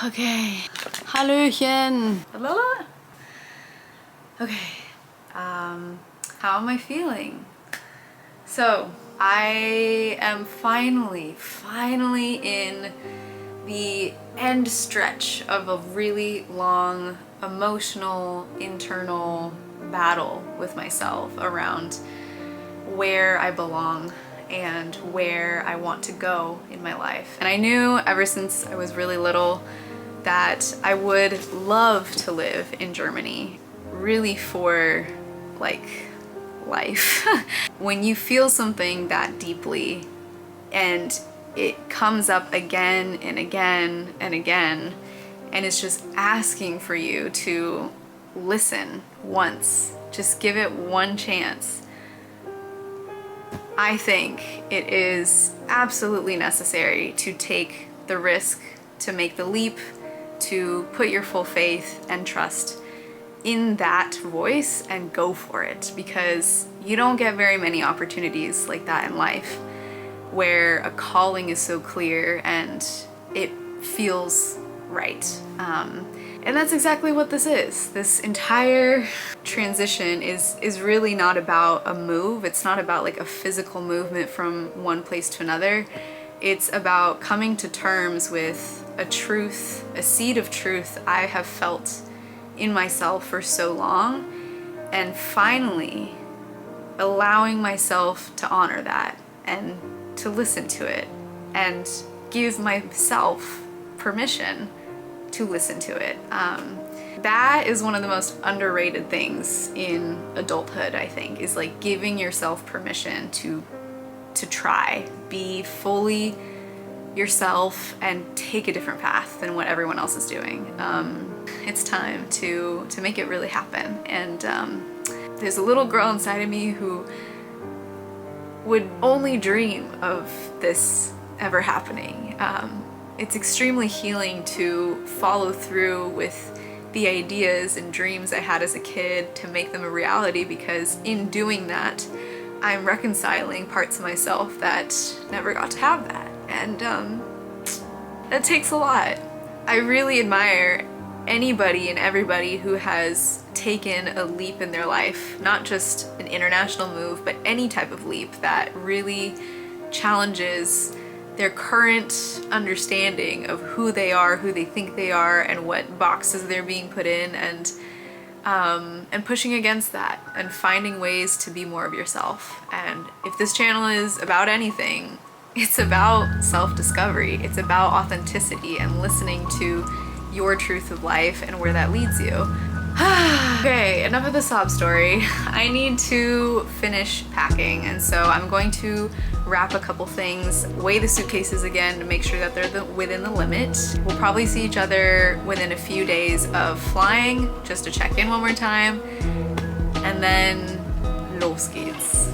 Okay. Hallöchen. Okay. How am I feeling? So, I am finally in the end stretch of a really long, emotional, internal battle with myself around where I belong and where I want to go in my life. And I knew ever since I was really little that I would love to live in Germany, really for like life. When you feel something that deeply and it comes up again and again and again, and it's just asking for you to listen once, just give it one chance. I think it is absolutely necessary to take the risk, to make the leap, to put your full faith and trust in that voice and go for it, because you don't get very many opportunities like that in life where a calling is so clear and it feels right. And that's exactly what this is. This entire transition is really not about a move. It's not about like a physical movement from one place to another. It's about coming to terms with a truth, a seed of truth I have felt in myself for so long, and finally allowing myself to honor that and to listen to it and give myself permission to listen to it. That is one of the most underrated things in adulthood, I think, is like giving yourself permission to try, be fully yourself and take a different path than what everyone else is doing. It's time to make it really happen. And there's a little girl inside of me who would only dream of this ever happening. It's extremely healing to follow through with the ideas and dreams I had as a kid to make them a reality, because in doing that, I'm reconciling parts of myself that never got to have that. And that takes a lot. I really admire anybody and everybody who has taken a leap in their life, not just an international move, but any type of leap that really challenges their current understanding of who they are, who they think they are, and what boxes they're being put in, and pushing against that and finding ways to be more of yourself. And if this channel is about anything, it's about self-discovery. It's about authenticity and listening to your truth of life and where that leads you. Okay, enough of the sob story. I need to finish packing, and so I'm going to wrap a couple things, weigh the suitcases again to make sure that they're within the limit. We'll probably see each other within a few days of flying, just to check in one more time, and then los geht's.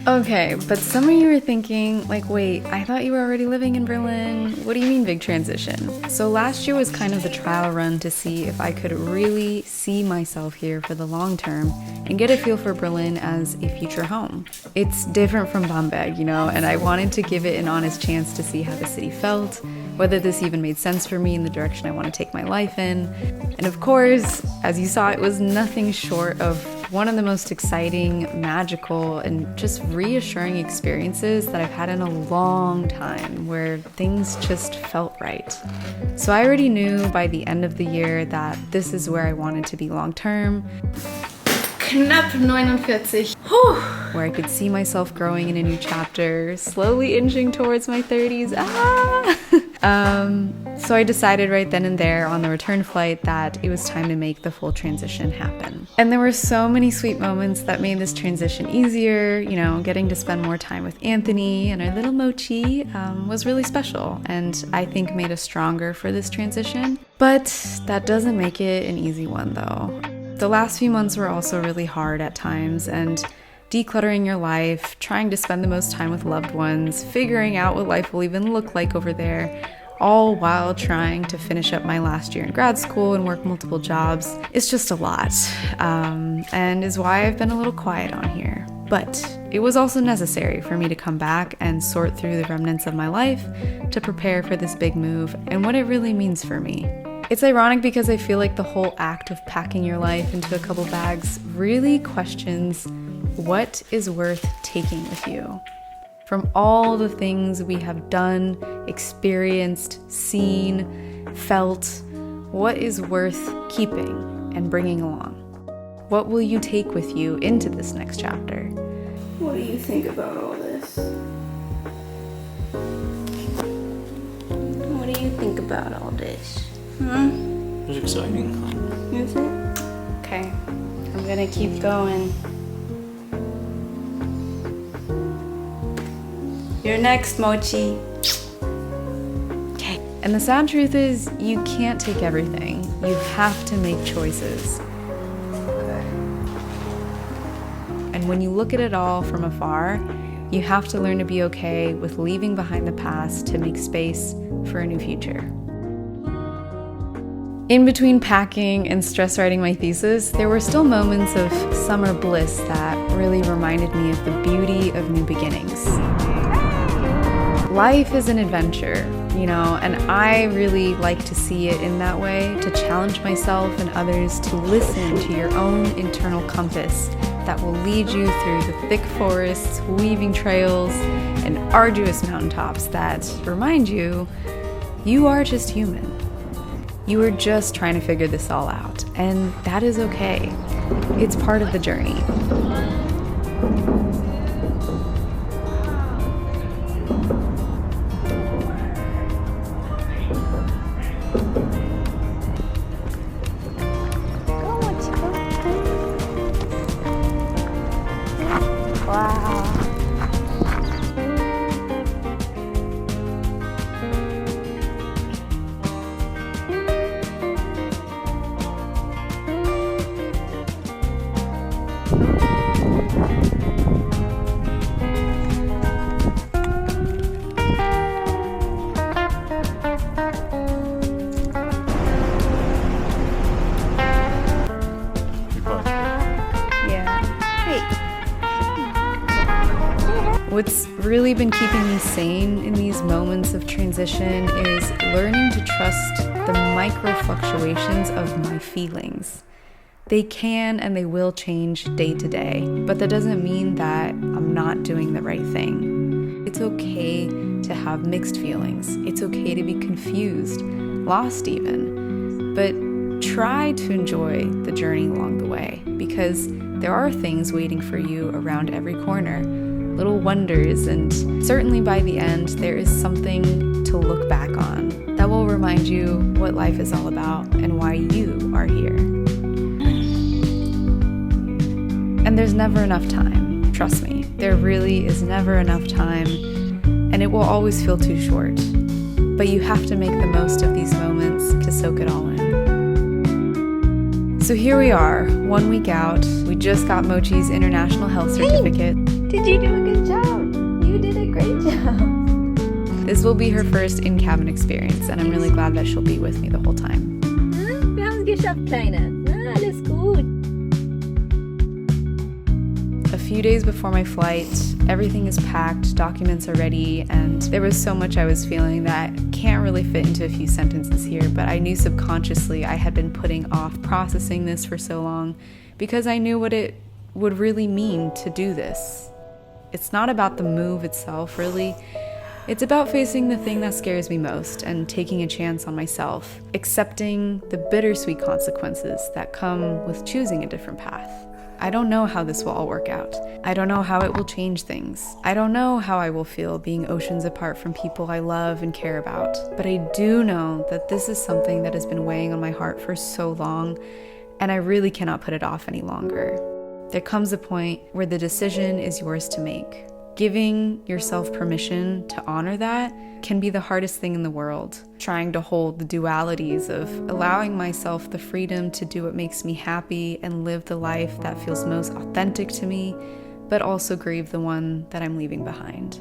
Okay, but some of you are thinking, like, wait, I thought you were already living in Berlin. What do you mean big transition? So last year was kind of the trial run to see if I could really see myself here for the long term and get a feel for Berlin as a future home. It's different from Bamberg, you know, and I wanted to give it an honest chance to see how the city felt, whether this even made sense for me in the direction I want to take my life in. And of course, as you saw, it was nothing short of one of the most exciting, magical, and just reassuring experiences that I've had in a long time, where things just felt right. So I already knew by the end of the year that this is where I wanted to be long term. Knapp 49. Where I could see myself growing in a new chapter, slowly inching towards my 30s. So I decided right then and there on the return flight that it was time to make the full transition happen. And there were so many sweet moments that made this transition easier. You know, getting to spend more time with Anthony and our little Mochi was really special, and I think made us stronger for this transition. But that doesn't make it an easy one though. The last few months were also really hard at times, and decluttering your life, trying to spend the most time with loved ones, figuring out what life will even look like over there, all while trying to finish up my last year in grad school and work multiple jobs. It's just a lot, and is why I've been a little quiet on here. But it was also necessary for me to come back and sort through the remnants of my life to prepare for this big move and what it really means for me. It's ironic because I feel like the whole act of packing your life into a couple bags really questions what is worth taking with you. From all the things we have done, experienced, seen, felt, what is worth keeping and bringing along? What will you take with you into this next chapter? What do you think about all this? What do you think about all this? It's exciting. Is it? Okay, I'm gonna keep going. You're next, Mochi. Okay. And the sad truth is, you can't take everything. You have to make choices. And when you look at it all from afar, you have to learn to be okay with leaving behind the past to make space for a new future. In between packing and stress writing my thesis, there were still moments of summer bliss that really reminded me of the beauty of new beginnings. Life is an adventure, and I really like to see it in that way, to challenge myself and others to listen to your own internal compass that will lead you through the thick forests, weaving trails, and arduous mountaintops that remind you, you are just human. You are just trying to figure this all out, and that is okay. It's part of the journey. What's really been keeping me sane in these moments of transition is learning to trust the micro fluctuations of my feelings. They can and they will change day to day, but that doesn't mean that I'm not doing the right thing. It's okay to have mixed feelings. It's okay to be confused, lost even, but try to enjoy the journey along the way, because there are things waiting for you around every corner. Little wonders, and certainly by the end, there is something to look back on that will remind you what life is all about and why you are here. And there's never enough time. Trust me, there really is never enough time, and it will always feel too short. But you have to make the most of these moments to soak it all in. So here we are, 1 week out. We just got Mochi's International Health Certificate. Did you do a good job? You did a great job. This will be her first in-cabin experience, and I'm really glad that she'll be with me the whole time. Wir haben es geschafft, Kleine. Alles gut. A few days before my flight, everything is packed, documents are ready, and there was so much I was feeling that can't really fit into a few sentences here, but I knew subconsciously I had been putting off processing this for so long because I knew what it would really mean to do this. It's not about the move itself, really. It's about facing the thing that scares me most and taking a chance on myself, accepting the bittersweet consequences that come with choosing a different path. I don't know how this will all work out. I don't know how it will change things. I don't know how I will feel being oceans apart from people I love and care about. But I do know that this is something that has been weighing on my heart for so long, and I really cannot put it off any longer. There comes a point where the decision is yours to make. Giving yourself permission to honor that can be the hardest thing in the world. Trying to hold the dualities of allowing myself the freedom to do what makes me happy and live the life that feels most authentic to me, but also grieve the one that I'm leaving behind.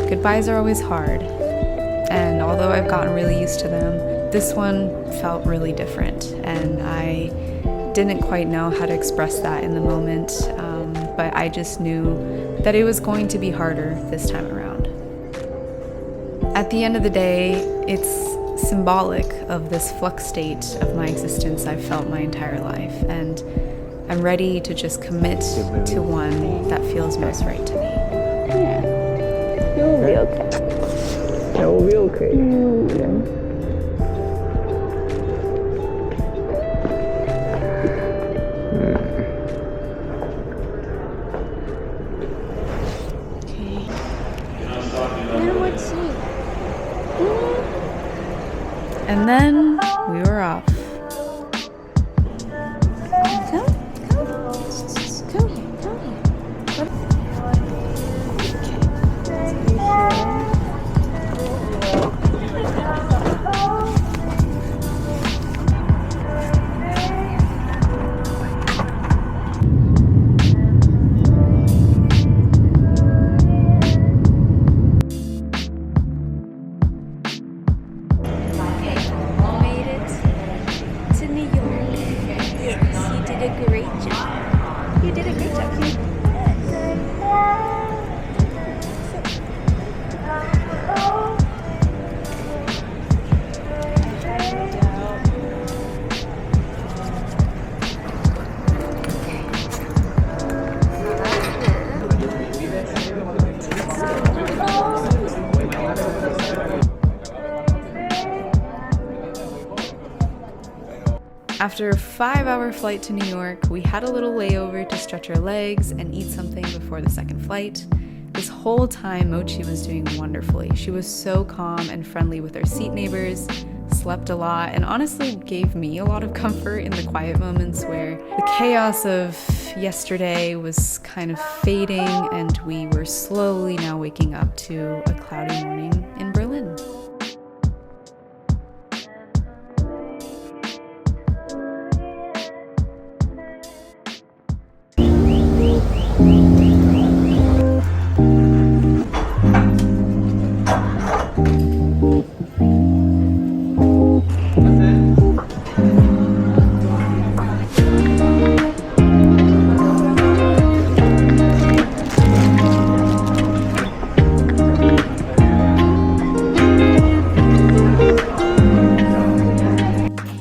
Goodbyes are always hard, and although I've gotten really used to them, this one felt really different, and I didn't quite know how to express that in the moment, but I just knew that it was going to be harder this time around. At the end of the day, it's symbolic of this flux state of my existence I've felt my entire life, and I'm ready to just commit to one that feels most right to me. Yeah. It will be okay. It will be okay. And then we were off. After a 5-hour flight to New York, we had a little layover to stretch our legs and eat something before the second flight. This whole time, Mochi was doing wonderfully. She was so calm and friendly with our seat neighbors, slept a lot, and honestly gave me a lot of comfort in the quiet moments where the chaos of yesterday was kind of fading and we were slowly now waking up to a cloudy morning in Berlin.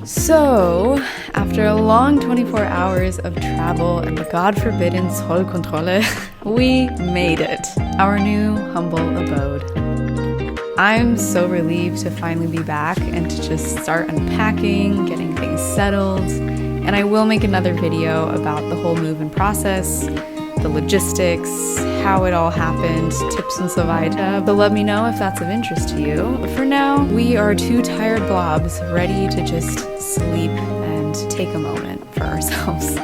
So, after a long 24 hours of travel and the God forbidden Zollkontrolle, we made it, our new humble abode. I'm so relieved to finally be back and to just start unpacking, getting things settled, and I will make another video about the whole move and process, the logistics, how it all happened, tips and so weiter, but let me know if that's of interest to you. But for now, we are two tired blobs ready to just sleep and take a moment for ourselves.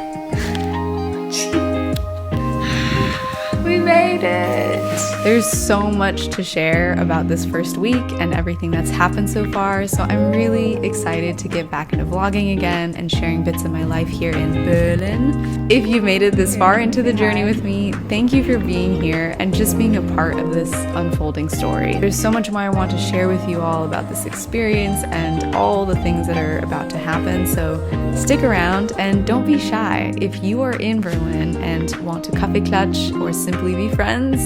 We made it! There's so much to share about this first week and everything that's happened so far, so I'm really excited to get back into vlogging again and sharing bits of my life here in Berlin. If you made it this far into the journey with me, thank you for being here and just being a part of this unfolding story. There's so much more I want to share with you all about this experience and all the things that are about to happen, so stick around and don't be shy. If you are in Berlin and want to Kaffeeklatsch or simply be friends,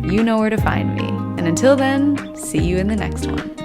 you know where to find me. And until then, see you in the next one.